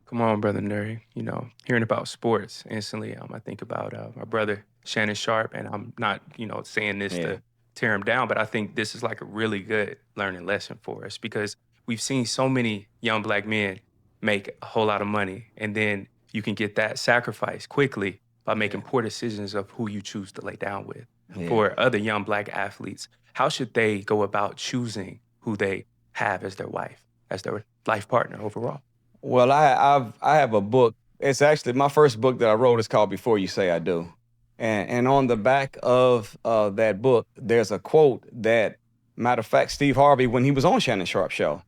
Come on, Brother Nuri. Hearing about sports instantly, I think about my brother Shannon Sharpe, and I'm not, saying this Yeah, to tear him down, but I think this is like a really good learning lesson for us because we've seen so many young black men make a whole lot of money, and then you can get that sacrifice quickly by making yeah, poor decisions of who you choose to lay down with. yeah. For other young black athletes, how should they go about choosing who they have as their wife, as their life partner overall? Well, I have a book. It's actually my first book that I wrote is called Before You Say I Do. And on the back of that book, there's a quote that, matter of fact, Steve Harvey, when he was on Shannon Sharp show,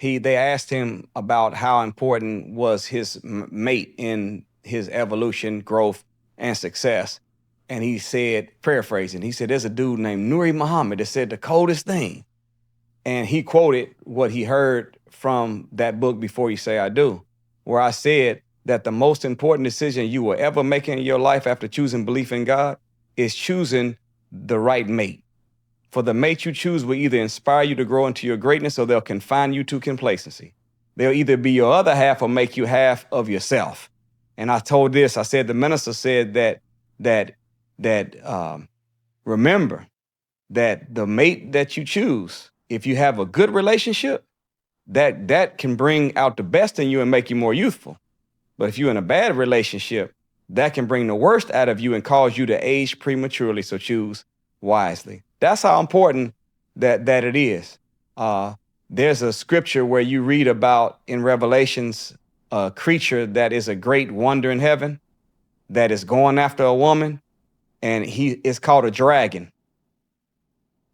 they asked him about how important was his mate in his evolution, growth, and success. And he said, paraphrasing, he said, there's a dude named Nuri Muhammad that said the coldest thing. And he quoted what he heard from that book, Before You Say I Do, where I said that the most important decision you will ever make in your life after choosing belief in God is choosing the right mate. For the mate you choose will either inspire you to grow into your greatness or they'll confine you to complacency. They'll either be your other half or make you half of yourself. And I said, the minister said that, that remember, that the mate that you choose, if you have a good relationship, that can bring out the best in you and make you more youthful. But if you're in a bad relationship, that can bring the worst out of you and cause you to age prematurely. So choose wisely. That's how important that it is. There's a scripture where you read about in Revelations a creature that is a great wonder in heaven that is going after a woman, and he is called a dragon.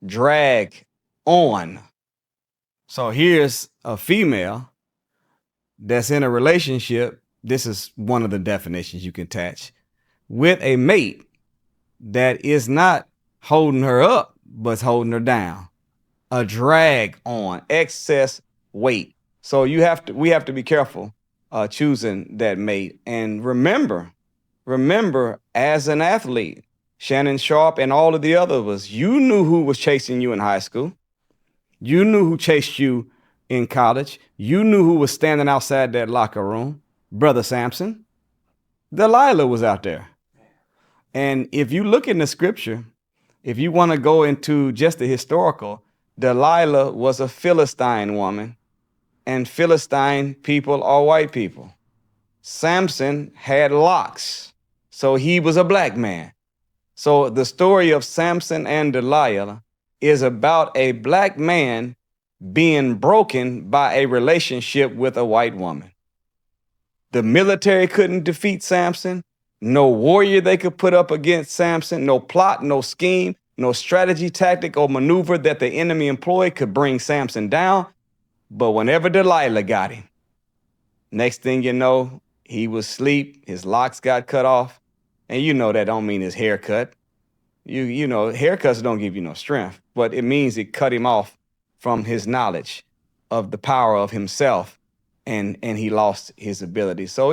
Drag on. So here's a female that's in a relationship. This is one of the definitions you can attach with a mate that is not holding her up, but's holding her down. A drag on, excess weight. So we have to be careful choosing that mate. And remember, as an athlete, Shannon Sharp and all of the other of us, you knew who was chasing you in high school. You knew who chased you in college. You knew who was standing outside that locker room. Brother Samson. Delilah was out there. And if you look in the scripture, if you want to go into just the historical, Delilah was a Philistine woman, and Philistine people are white people. Samson had locks, so he was a black man. So the story of Samson and Delilah is about a black man being broken by a relationship with a white woman. The military couldn't defeat Samson. No warrior they could put up against Samson. No plot, no scheme, no strategy, tactic, or maneuver that the enemy employed could bring Samson down. But whenever Delilah got him, next thing you know, he was asleep, his locks got cut off. And you know that don't mean his hair cut. You know, haircuts don't give you no strength, but it means it cut him off from his knowledge of the power of himself, and he lost his ability. So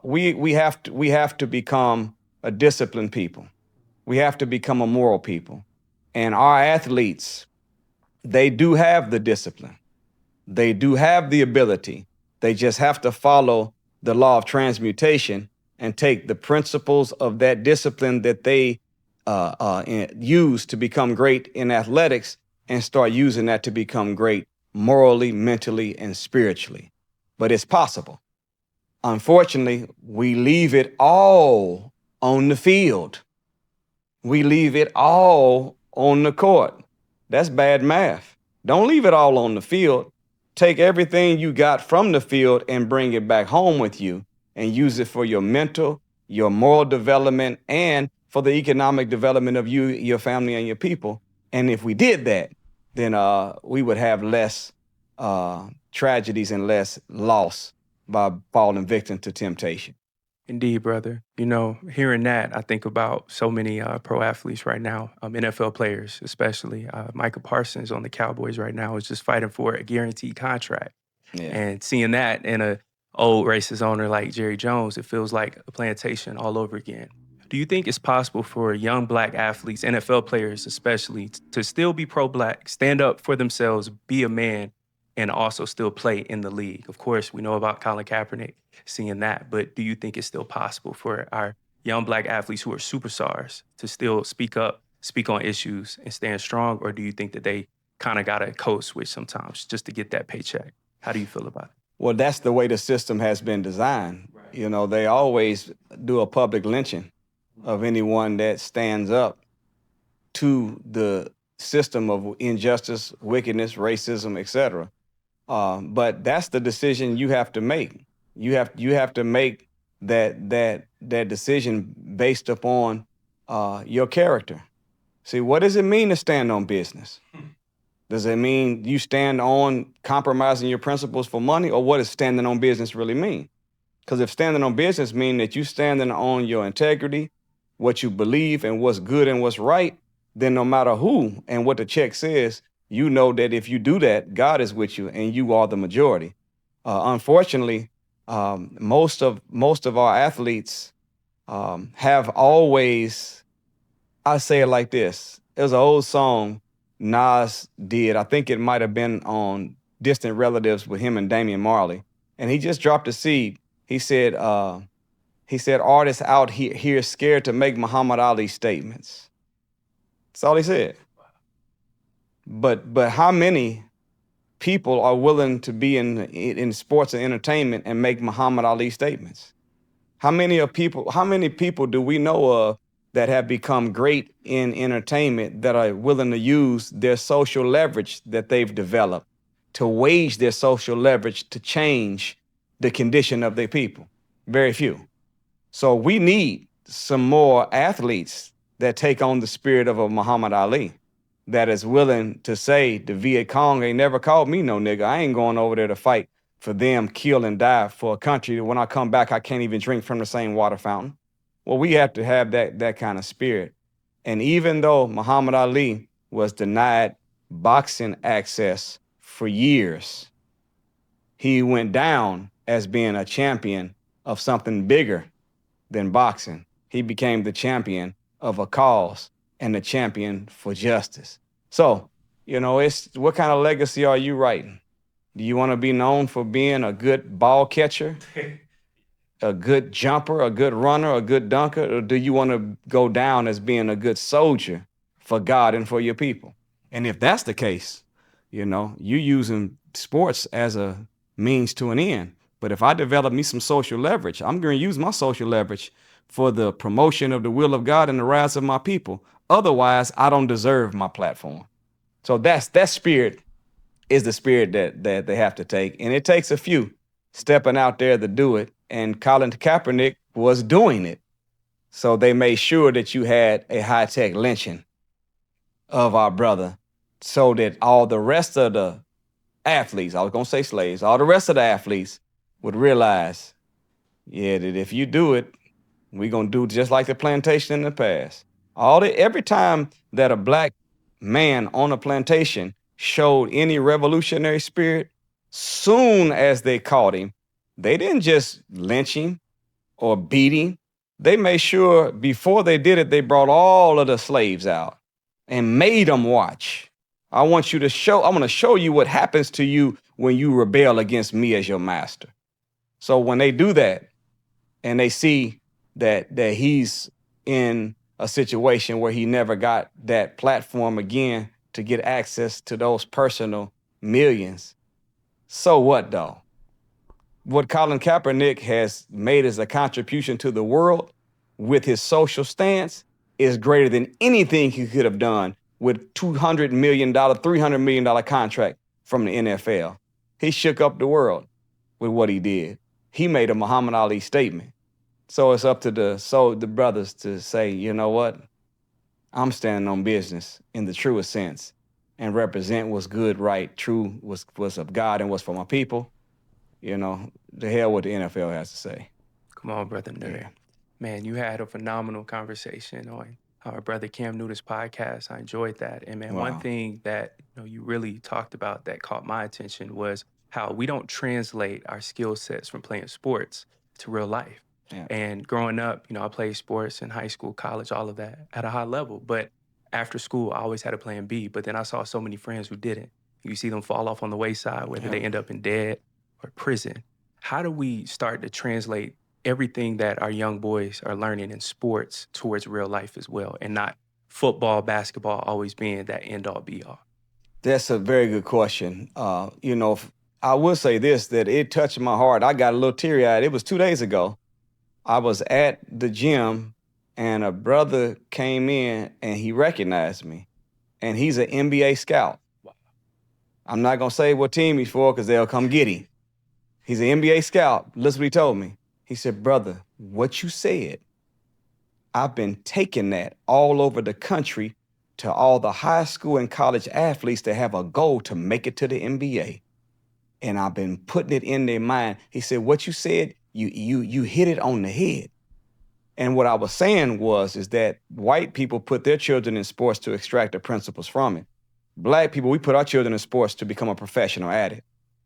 we have to become a disciplined people. We have to become a moral people. And our athletes, they do have the discipline. They do have the ability. They just have to follow the law of transmutation and take the principles of that discipline that they use to become great in athletics and start using that to become great morally, mentally, and spiritually. But it's possible. Unfortunately, we leave it all on the field. We leave it all on the court. That's bad math. Don't leave it all on the field. Take everything you got from the field and bring it back home with you and use it for your mental, your moral development, and for the economic development of you, your family, and your people. And if we did that, then we would have less tragedies and less loss by falling victim to temptation. Indeed, brother. Hearing that, I think about so many pro athletes right now, NFL players especially. Micah Parsons on the Cowboys right now is just fighting for a guaranteed contract. Yeah. And seeing that in a old racist owner like Jerry Jones, it feels like a plantation all over again. Do you think it's possible for young black athletes, NFL players especially, to still be pro-black, stand up for themselves, be a man, and also still play in the league? Of course, we know about Colin Kaepernick seeing that, but do you think it's still possible for our young Black athletes who are superstars to still speak up, speak on issues, and stand strong? Or do you think that they kind of got to code switch sometimes just to get that paycheck? How do you feel about it? Well, that's the way the system has been designed. Right. You know, they always do a public lynching of anyone that stands up to the system of injustice, wickedness, racism, etc. But that's the decision you have to make. You have to make that decision based upon your character. See, what does it mean to stand on business? Does it mean you stand on compromising your principles for money, or what does standing on business really mean? Because if standing on business means that you standing on your integrity, what you believe, and what's good and what's right, then no matter who and what the check says, you know that if you do that, God is with you and you are the majority. Unfortunately, most of our athletes have always, I say it like this. There's an old song Nas did. I think it might have been on Distant Relatives with him and Damian Marley. And he just dropped a seed. He said artists out here scared to make Muhammad Ali statements. That's all he said. But how many people are willing to be in sports and entertainment and make Muhammad Ali statements? How many people do we know of that have become great in entertainment that are willing to use their social leverage that they've developed to wage their social leverage to change the condition of their people? Very few. So we need some more athletes that take on the spirit of a Muhammad Ali, that is willing to say the Viet Cong ain't never called me no nigga. I ain't going over there to fight for them, kill and die for a country that when I come back, I can't even drink from the same water fountain. Well, we have to have that kind of spirit. And even though Muhammad Ali was denied boxing access for years, he went down as being a champion of something bigger than boxing. He became the champion of a cause and the champion for justice. So, it's what kind of legacy are you writing? Do you want to be known for being a good ball catcher, a good jumper, a good runner, a good dunker, or do you want to go down as being a good soldier for God and for your people? And if that's the case, you using sports as a means to an end. But if I develop me some social leverage, I'm going to use my social leverage for the promotion of the will of God and the rise of my people. Otherwise, I don't deserve my platform. So that spirit is the spirit that they have to take. And it takes a few stepping out there to do it. And Colin Kaepernick was doing it. So they made sure that you had a high-tech lynching of our brother so that all the rest of the athletes, I was going to say slaves, all the rest of the athletes would realize, that if you do it, we're going to do just like the plantation in the past. Every time that a black man on a plantation showed any revolutionary spirit, soon as they caught him, they didn't just lynch him or beat him. They made sure before they did it, they brought all of the slaves out and made them watch. I'm going to show you what happens to you when you rebel against me as your master. So when they do that and they see that he's in a situation where he never got that platform again to get access to those personal millions, so what though? What Colin Kaepernick has made as a contribution to the world with his social stance is greater than anything he could have done with $200 million, $300 million contract from the NFL. He shook up the world with what he did. He made a Muhammad Ali statement. So it's up to the brothers to say, you know what? I'm standing on business in the truest sense and represent what's good, right, true, what's of God and what's for my people. The hell what the NFL has to say. Come on, Brother Nuri. Yeah. Man, you had a phenomenal conversation on our brother Cam Newton's podcast. I enjoyed that. And man, One thing that you really talked about that caught my attention was how we don't translate our skill sets from playing sports to real life. Yeah. And growing up, I played sports in high school, college, all of that at a high level. But after school, I always had a plan B. But then I saw so many friends who didn't. You see them fall off on the wayside, whether they end up in debt or prison. How do we start to translate everything that our young boys are learning in sports towards real life as well, and not football, basketball always being that end all be all? That's a very good question. I will say this, that it touched my heart. I got a little teary-eyed. It was 2 days ago. I was at the gym and a brother came in and he recognized me. And he's an NBA scout. I'm not going to say what team he's for because they'll come get him. He's an NBA scout. Listen what he told me. He said, brother, what you said, I've been taking that all over the country to all the high school and college athletes that have a goal to make it to the NBA. And I've been putting it in their mind. He said, what you said, you hit it on the head. And what I was saying is that white people put their children in sports to extract the principles from it. Black people, we put our children in sports to become a professional at it.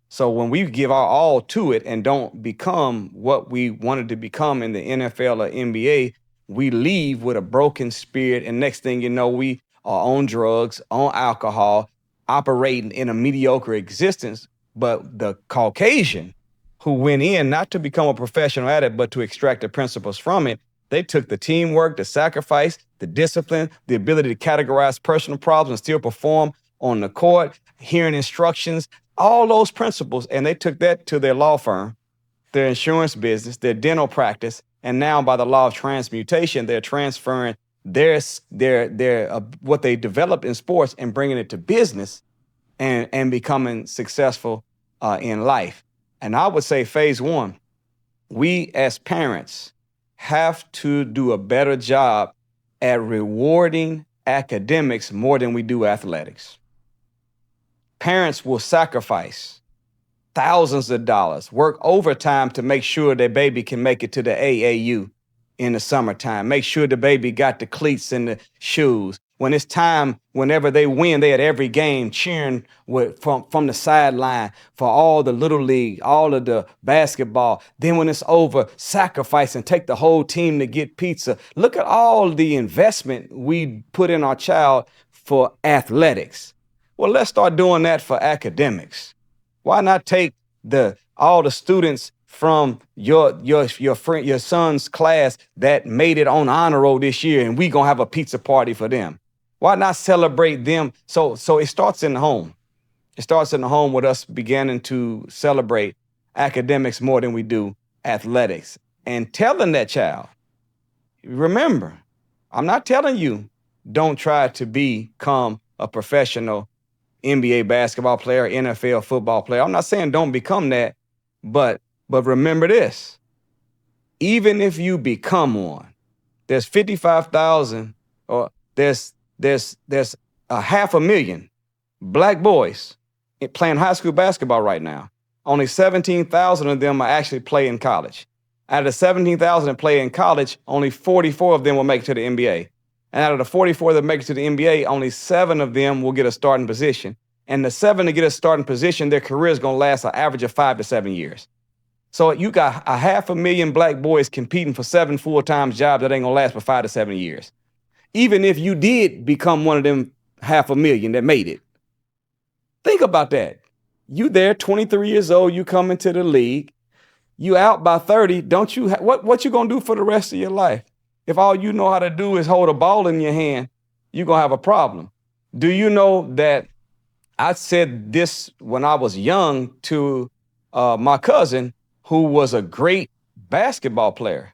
So when we give our all to it and don't become what we wanted to become in the NFL or NBA, we leave with a broken spirit. And next thing you know, we are on drugs, on alcohol, operating in a mediocre existence. But the Caucasian who went in not to become a professional at it, but to extract the principles from it, they took the teamwork, the sacrifice, the discipline, the ability to categorize personal problems and still perform on the court, hearing instructions, all those principles, and they took that to their law firm, their insurance business, their dental practice, and now by the law of transmutation, they're transferring their what they developed in sports and bringing it to business and becoming successful in life. And I would say phase one, we as parents have to do a better job at rewarding academics more than we do athletics. Parents will sacrifice thousands of dollars, work overtime to make sure their baby can make it to the AAU in the summertime, make sure the baby got the cleats and the shoes. When it's time, whenever they win, they at every game cheering from the sideline for all the little league, all of the basketball. Then when it's over, sacrifice and take the whole team to get pizza. Look at all the investment we put in our child for athletics. Well, let's start doing that for academics. Why not take all the students from your friend, your son's class that made it on honor roll this year, and we gonna have a pizza party for them? Why not celebrate them? So it starts in the home. It starts in the home with us beginning to celebrate academics more than we do athletics. And telling that child, remember, I'm not telling you don't try to become a professional NBA basketball player, NFL football player. I'm not saying don't become that, but remember this. Even if you become one, there's 55,000 or there's 500,000 black boys playing high school basketball right now. Only 17,000 of them are actually playing college. Out of the 17,000 that play in college, only 44 of them will make it to the NBA. And out of the 44 that make it to the NBA, only 7 of them will get a starting position. And the 7 to get a starting position, their career is going to last an average of 5 to 7 years. So you got 500,000 black boys competing for 7 full-time jobs that ain't going to last for 5 to 7 years. Even if you did become one of them 500,000 that made it. Think about that. You there, 23 years old, you come into the league, you out by 30, don't you, what you going to do for the rest of your life? If all you know how to do is hold a ball in your hand, you're going to have a problem. Do you know that I said this when I was young to my cousin, who was a great basketball player?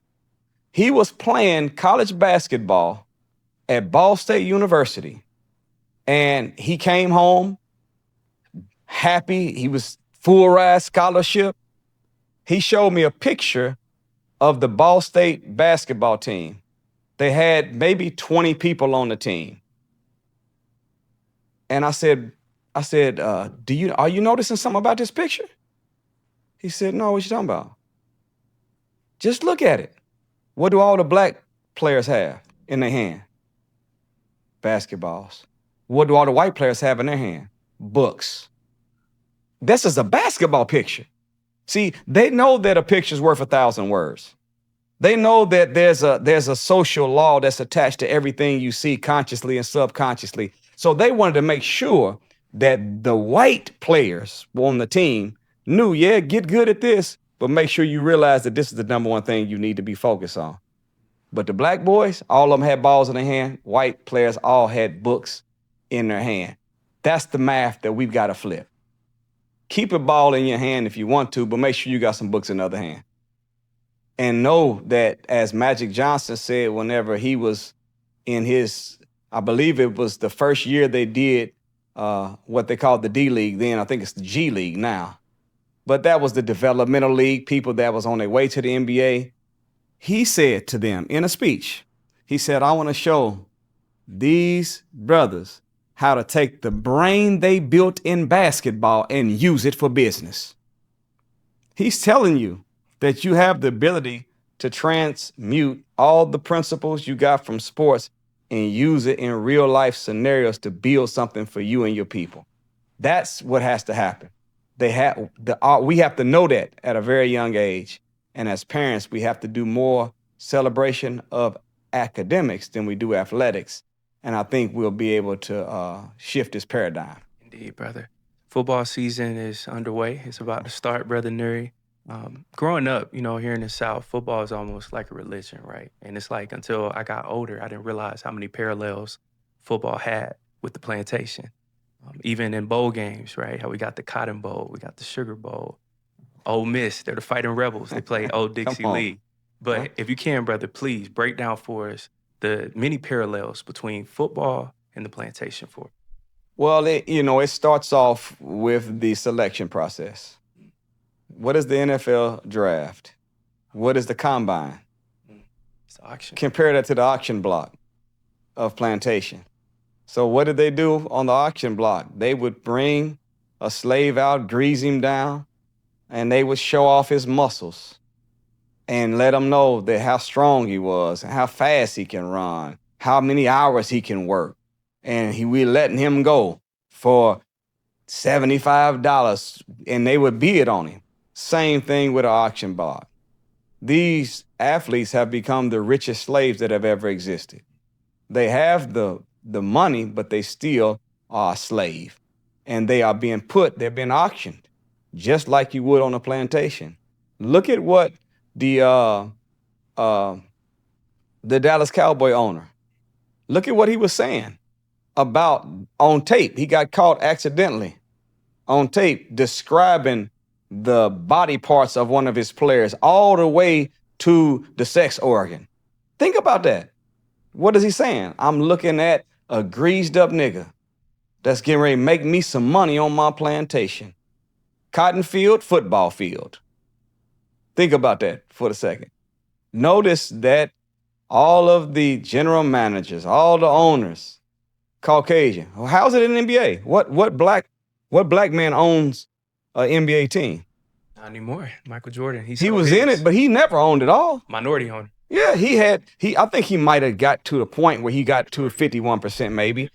He was playing college basketball at Ball State University, and he came home happy. He was full ride scholarship. He showed me a picture of the Ball State basketball team. They had maybe 20 people on the team. And I said, are you noticing something about this picture? He said, no, what you talking about? Just look at it. What do all the black players have in their hand? Basketballs. What do all the white players have in their hand? Books. This is a basketball picture. See, they know that a picture's worth 1,000 words. They know that there's a social law that's attached to everything you see consciously and subconsciously. So they wanted to make sure that the white players on the team knew, yeah, get good at this, but make sure you realize that this is the number one thing you need to be focused on. But the black boys, all of them had balls in their hand. White players all had books in their hand. That's the math that we've got to flip. Keep a ball in your hand if you want to, but make sure you got some books in the other hand. And know that, as Magic Johnson said whenever he was in his, I believe it was the first year they did what they called the D League then. I think it's the G League now. But that was the developmental league, people that was on their way to the NBA. He said to them in a speech, he said, I want to show these brothers how to take the brain they built in basketball and use it for business. He's telling you that you have the ability to transmute all the principles you got from sports and use it in real life scenarios to build something for you and your people. That's what has to happen. We have to know that at a very young age. And as parents, we have to do more celebration of academics than we do athletics. And I think we'll be able to shift this paradigm. Indeed, brother. Football season is underway. It's about to start, Brother Nuri. Growing up, here in the South, football is almost like a religion, right? And it's like until I got older, I didn't realize how many parallels football had with the plantation. Even in bowl games, right? How we got the Cotton Bowl, we got the Sugar Bowl. Ole Miss, they're the Fighting Rebels. They play Old Dixie League. But if you can, brother, please break down for us the many parallels between football and the plantation for. Well, it starts off with the selection process. What is the NFL draft? What is the combine? It's the auction. Compare that to the auction block of plantation. So what did they do on the auction block? They would bring a slave out, grease him down, and they would show off his muscles and let him know that how strong he was, and how fast he can run, how many hours he can work. And we letting him go for $75, and they would bid on him. Same thing with an auction block. These athletes have become the richest slaves that have ever existed. They have the money, but they still are a slave. And they're being auctioned, just like you would on a plantation. Look at what the Dallas Cowboy owner, look at what he was saying about on tape. He got caught accidentally on tape describing the body parts of one of his players all the way to the sex organ. Think about that. What is he saying? I'm looking at a greased up nigga that's getting ready to make me some money on my plantation. Cotton field, football field. Think about that for a second. Notice that all of the general managers, all the owners, Caucasian. How's it in the NBA? What black man owns an NBA team? Not anymore. Michael Jordan. He was in it, but he never owned it all. Minority owner. Yeah, I think he might have got to the point where he got to 51% maybe.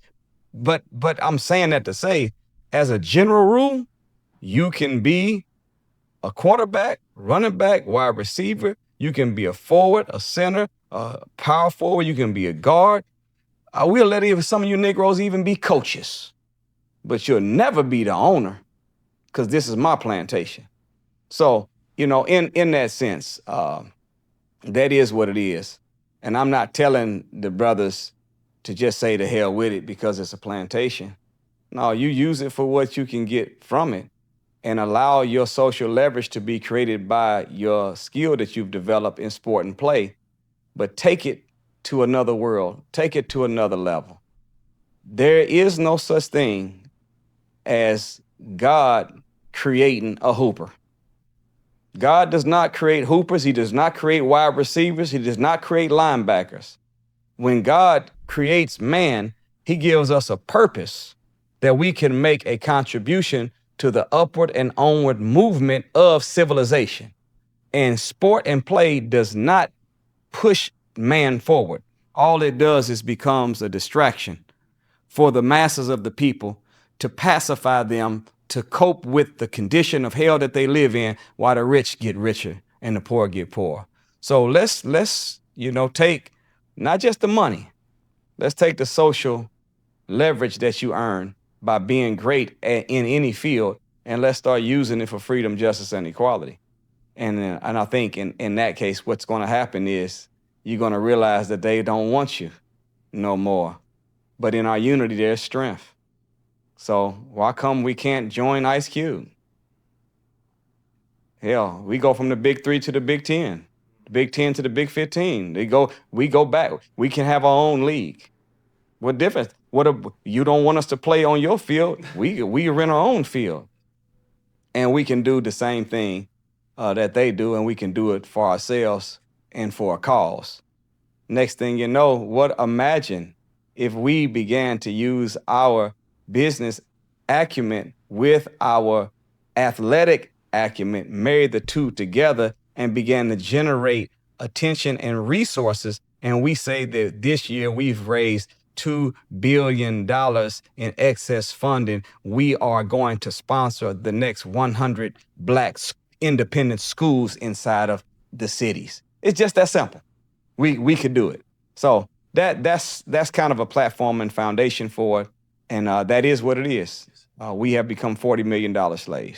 But I'm saying that to say, as a general rule, you can be a quarterback, running back, wide receiver. You can be a forward, a center, a power forward. You can be a guard. I will let even some of you Negroes even be coaches. But you'll never be the owner, because this is my plantation. So, in that sense, that is what it is. And I'm not telling the brothers to just say to hell with it because it's a plantation. No, you use it for what you can get from it and allow your social leverage to be created by your skill that you've developed in sport and play, but take it to another world, take it to another level. There is no such thing as God creating a hooper. God does not create hoopers. He does not create wide receivers. He does not create linebackers. When God creates man, he gives us a purpose that we can make a contribution to the upward and onward movement of civilization. And sport and play does not push man forward. All it does is becomes a distraction for the masses of the people to pacify them, to cope with the condition of hell that they live in, while the rich get richer and the poor get poor. So let's take not just the money, let's take the social leverage that you earn by being great in any field, and let's start using it for freedom, justice, and equality. And I think in that case, what's going to happen is you're going to realize that they don't want you no more. But in our unity, there's strength. So why come we can't join Ice Cube? Hell, we go from the Big 3 to the Big 10, the Big 10 to the Big 15. We go back. We can have our own league. What difference? You don't want us to play on your field? We rent our own field, and we can do the same thing that they do, and we can do it for ourselves and for a cause. Next thing you know, imagine if we began to use our business acumen with our athletic acumen, marry the two together, and began to generate attention and resources. And we say that this year we've raised $2 billion in excess funding. We are going to sponsor the next 100 Black independent schools inside of the cities. It's just that simple. We could do it. So that's kind of a platform and foundation for it. And that is what it is. We have become $40 million slaves.